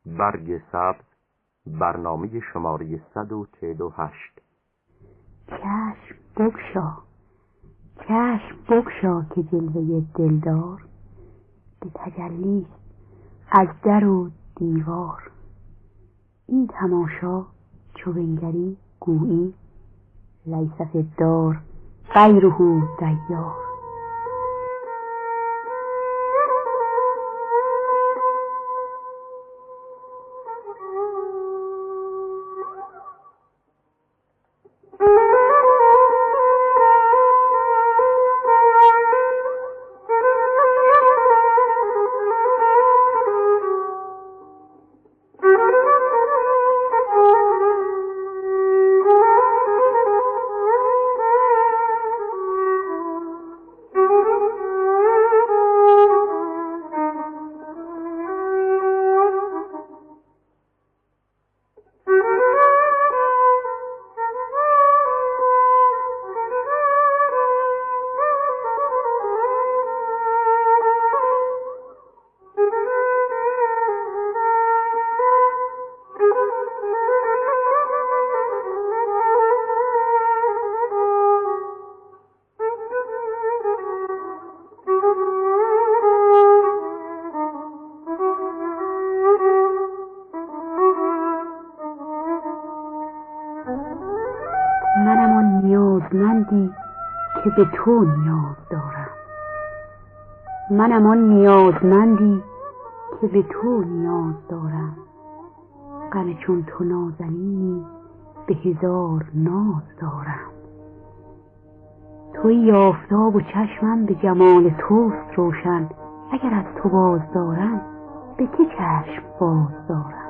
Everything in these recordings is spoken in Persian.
برگ سبز، برنامه شماره 148. چشم بگشا، چشم بگشا که جلوه دلدار به تجلی از در و دیوار. این تماشا چو بنگری گویی لیس فی الدار غیره دیار. منم آن نیازمندی که به تو نیاز دارم. منم آن نیازمندی که به تو نیاز دارم. غم چون تو نازنینی به هزار ناز دارم. توی آفتاب و چشمم به جمال توست روشن. اگر از تو باز دارم به که چشم باز دارم.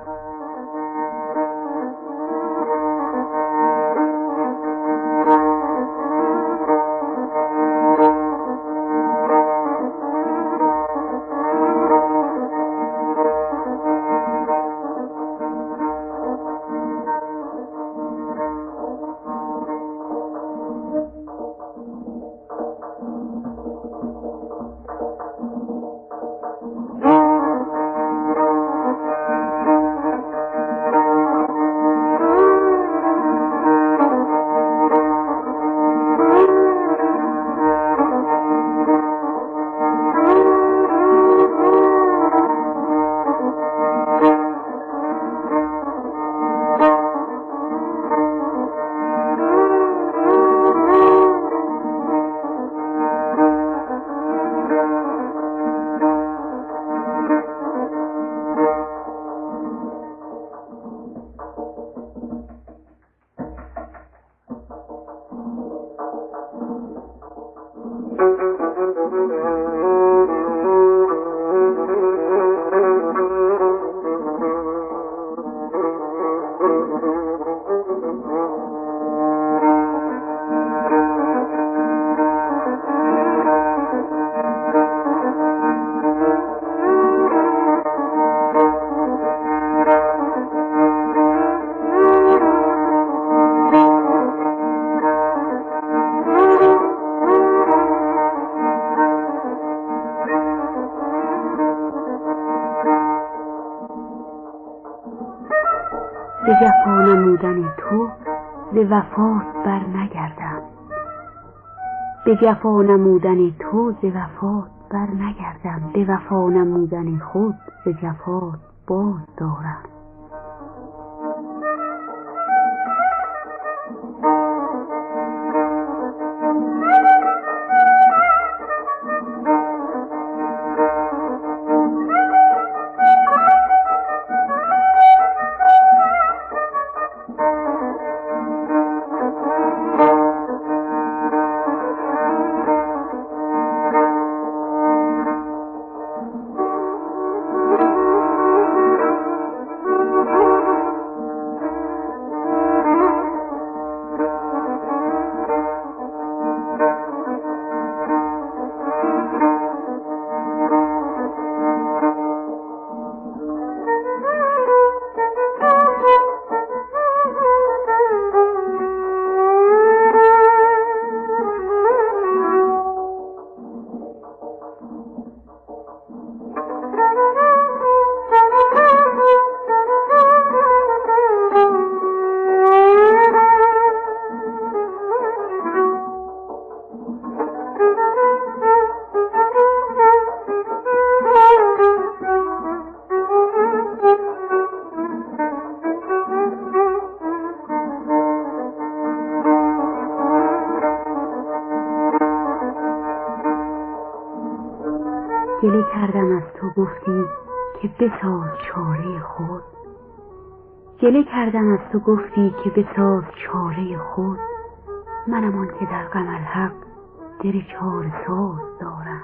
به جفا نمودن تو ز وفات بر نگردم. به جفا نمودن تو ز وفات بر نگردم. به وفا نمودن خود ز جفات باز دارم. کردم از تو گفتی که بساز چاره خود، گله کردم از تو گفتی که بساز چاره خود. منم آن که در غم الحق دل چاره ساز دارم.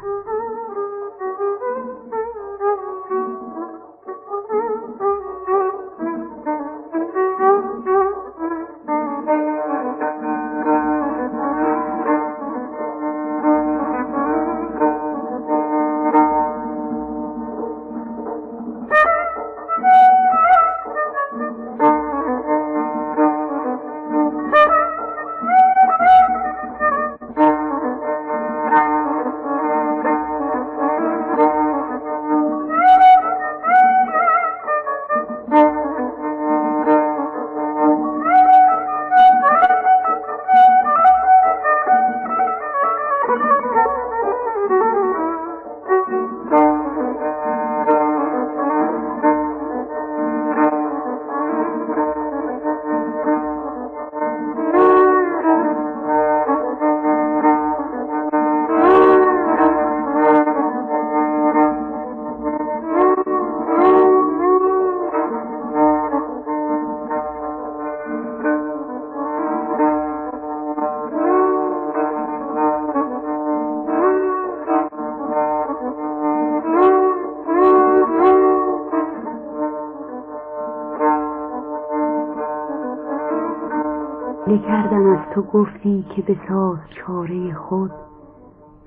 کردم از تو گفتی که بساز چاره خود،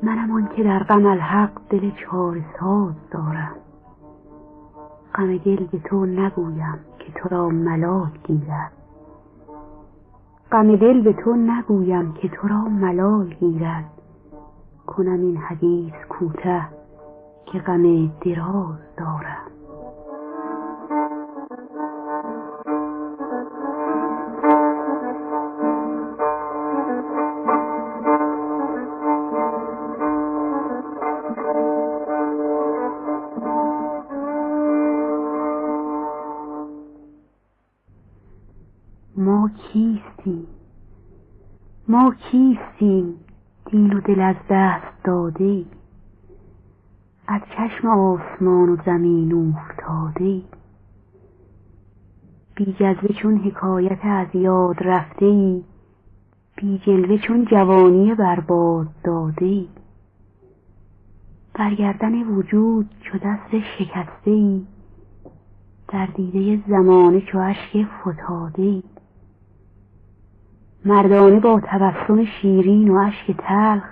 منم آن که در غم الحق دل چاره ساز دارم. غم دل به تو نگویم که تو را ملال گیرد، غم دل به تو نگویم که تو را ملال گیرد. کنم این حدیث کوته که غم دراز دارم. ما کیستیم دین و دل از دست داده، از چشم آسمان و زمین اوفتاده. بی جذبه چون حکایت از یاد رفته، بی جلوه چون جوانی برباد داده. بر گردن وجود چو دست شکسته، در دیده زمانه چو اشک فتاده. مردانه با تبسم شیرین و اشک تلخ،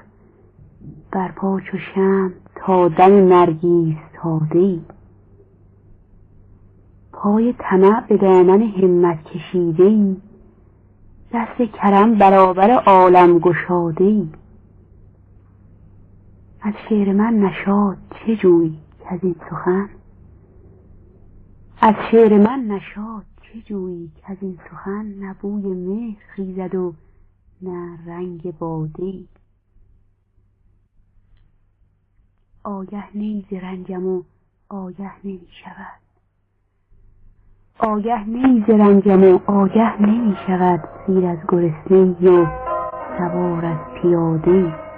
بر پا چو شمع تا دم مرگ ایستاده. پای طمع به دامن همت کشیده، دست کرم برابر عالم گشاده. از شعر من نشاط چه جویی کز این سخن، از شعر من نشاط چه جویی کز این سخن. نه بوی مهر خیزد و نه رنگ باده. آگه نی ز رنجم و آگه نمی شود، آگه نی ز رنجم و آگه نمی شود. سیر از گرسنه‌ای و سوار از پیاده.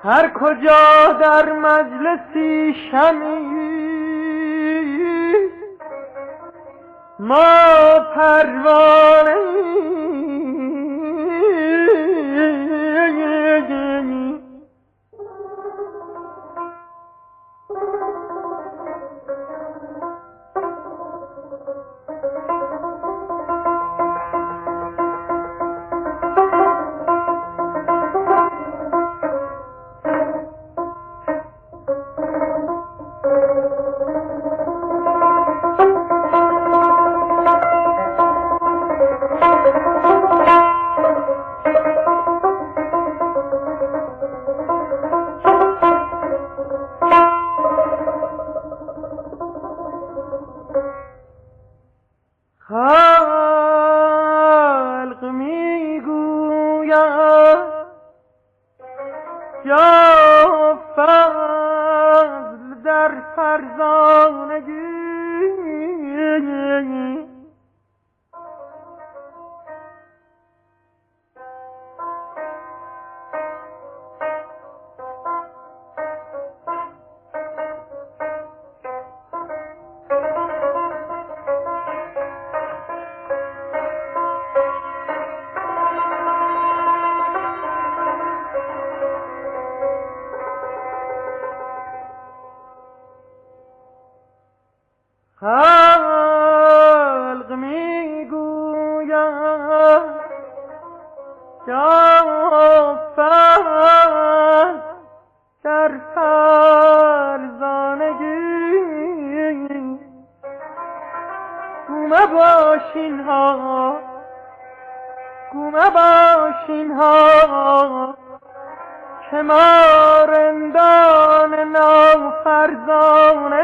هر کجا در مجلسی شمی ما پروانه خلق میگوید یا فضل در فرزانگی خلق میگوید یا فضل در فرزانگی گومه باشین ها که ما رندان نافرزانه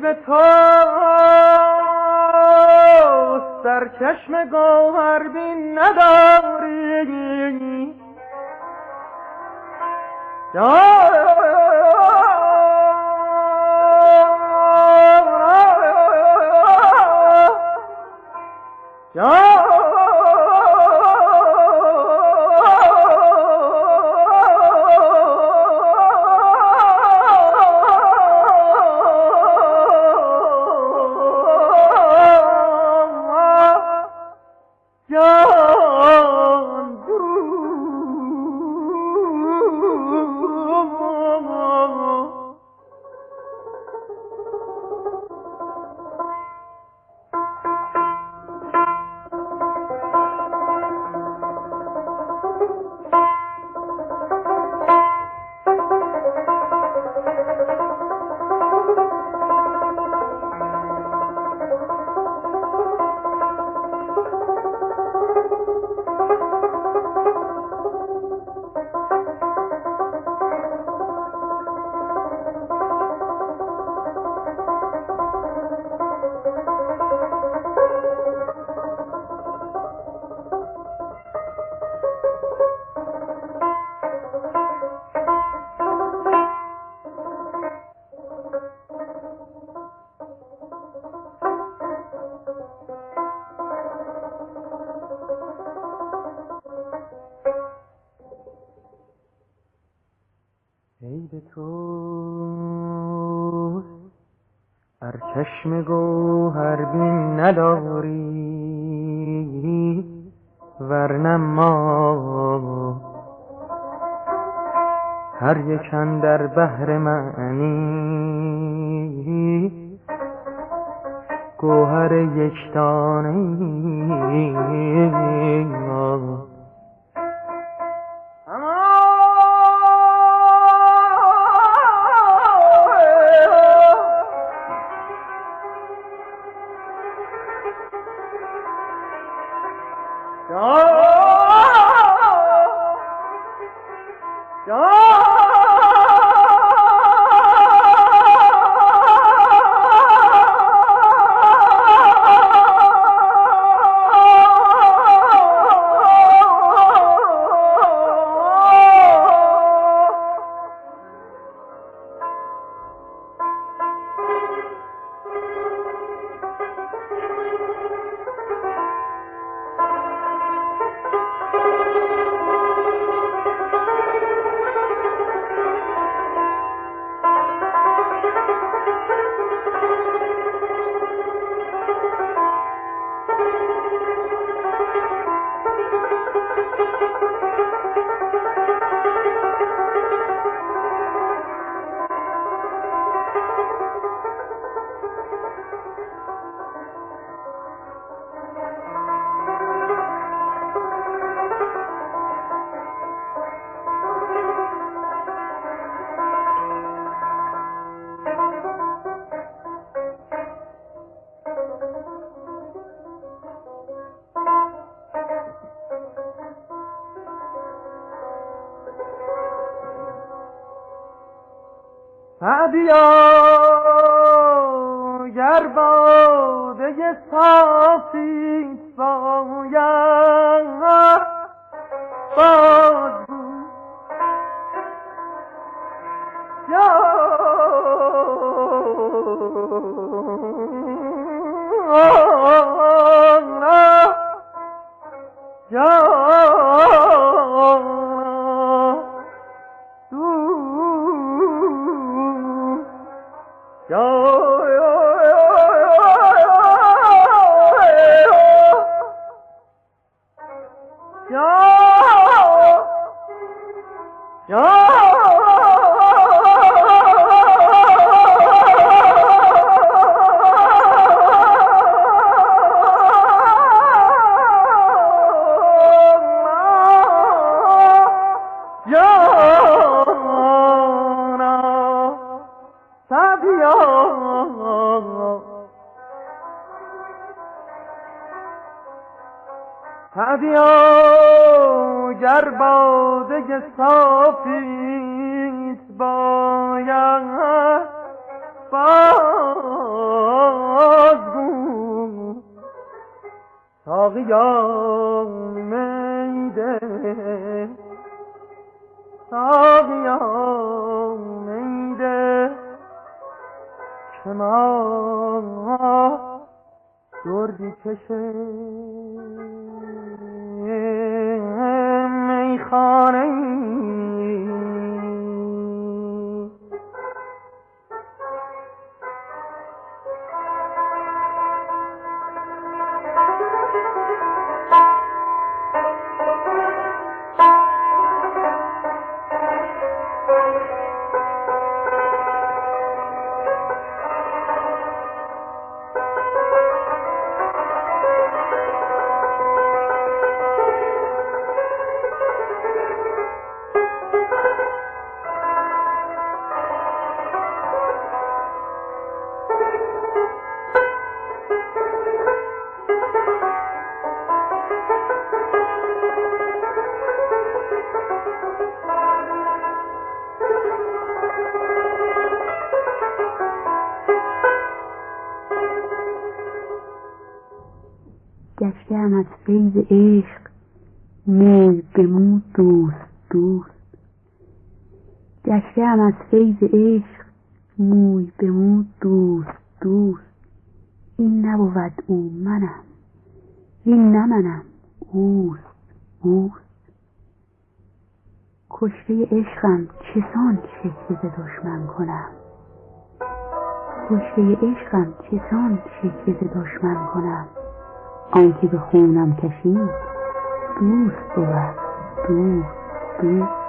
عیب تو در چشم گوهربین نداری عیب تو ار چشم گوهربین نداری ورنه ما هر یک اندر بحر معنی گوهر یکتانه سعدیا گر باده صافیت باید باد بود سعدیا گر باده صافیت باید ساقیا میده ساقیا میده که ما دردی کشه میخانه گشتم از فیض عشق موی به مو دوست دوست گشتم از فیض عشق موی به مو دوست دوست این نبود او منم این نه منم اوست اوست کشته عشقم چسان شکوه ز دشمن کنم کشته عشقم چسان شکوه ز دشمن کنم آنکه به خونم کشید دوست بود دوست دوست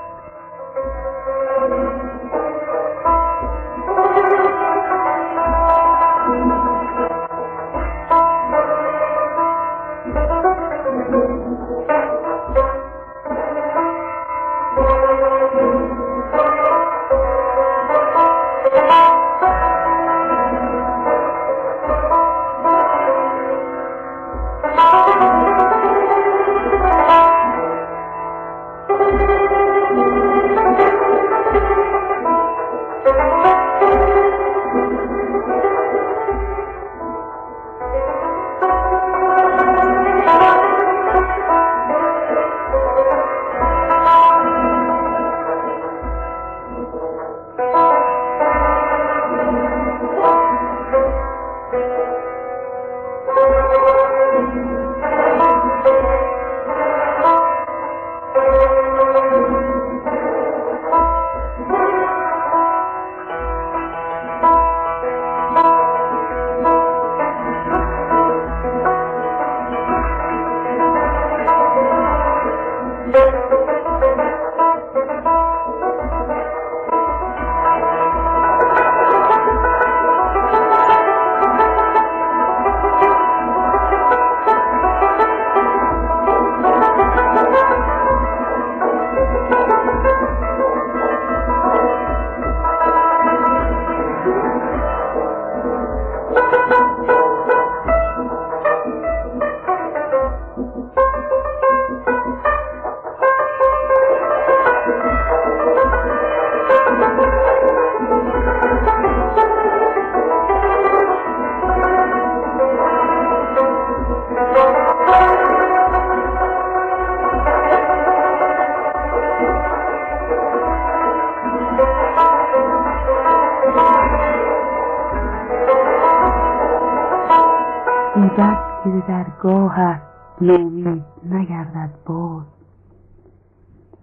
دیدت که به درگاهت نومید نگردد باز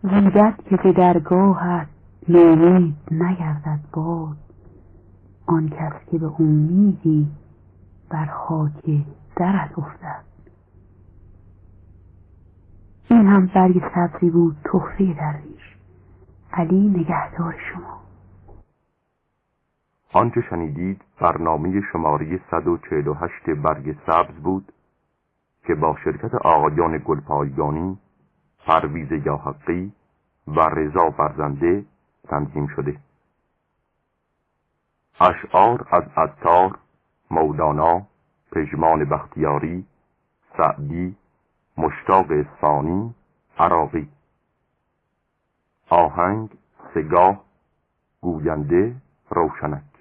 دیدت که به درگاهت نومید نگردد باز آن کس که به امیدی بر خاک درت افتد این هم برگ سبزی بود تحفه درویش علی نگهدار شما. آنچه شنیدید برنامه شماره 148 برگ سبز بود که با شرکت آقایان گلپایگانی، پرویز یاحقی و رضا فرزنده تنظیم شده. اشعار از عطار، مولانا، پژمان بختیاری، سعدی، مشتاق اصفهانی، عراقی. آهنگ سگاه، گوینده روشنک.